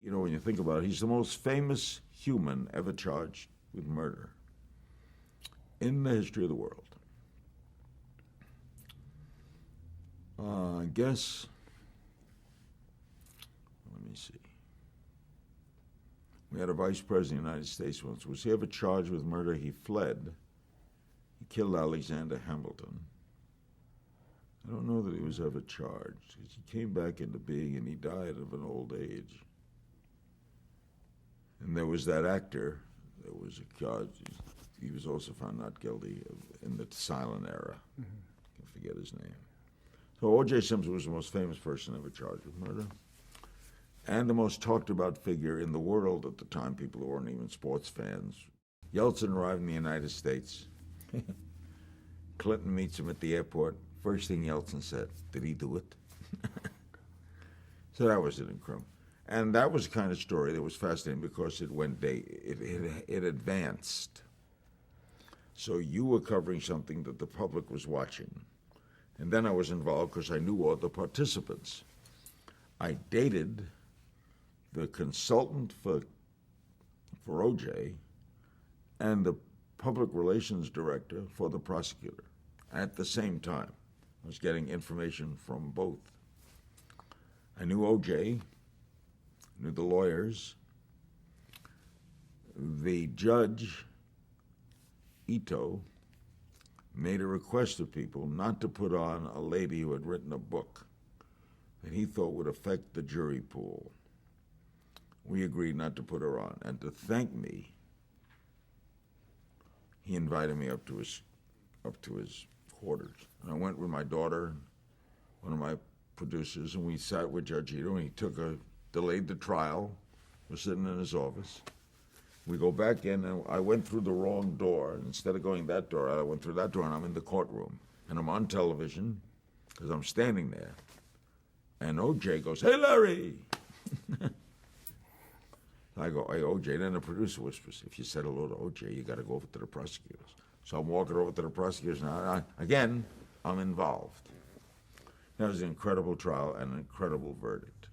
You know, when you think about it, he's the most famous human ever charged with murder in the history of the world. I guess, let me see. We had a vice president of the United States once. Was he ever charged with murder? He fled. He killed Alexander Hamilton. I don't know that he was ever charged. He came back into being and he died of an old age. And there was that actor that was charged. He was also found not guilty in the silent era. I can forget his name. So O.J. Simpson was the most famous person ever charged with murder, and the most talked about figure in the world at the time, people who weren't even sports fans. Yeltsin arrived in the United States. Clinton meets him at the airport. First thing Yeltsin said, did he do it? So that was an incredible. And that was the kind of story that was fascinating because it advanced. So you were covering something that the public was watching. And then I was involved because I knew all the participants. I dated the consultant for OJ and the public relations director for the prosecutor at the same time. I was getting information from both. I knew OJ, knew the lawyers. The judge, Ito, made a request of people not to put on a lady who had written a book that he thought would affect the jury pool. We agreed not to put her on. And to thank me, he invited me up to his quarters. And I went with my daughter, one of my producers, and we sat with Judge Ito, and he delayed the trial. We're sitting in his office. We go back in, and I went through the wrong door. Instead of going that door, I went through that door, and I'm in the courtroom. And I'm on television, because I'm standing there. And O.J. goes, "Hey, Larry!" I go, "Hey, O.J." Then the producer whispers, "If you said hello to O.J., you got to go over to the prosecutors." So I'm walking over to the prosecutors, and again, I'm involved. That was an incredible trial and an incredible verdict.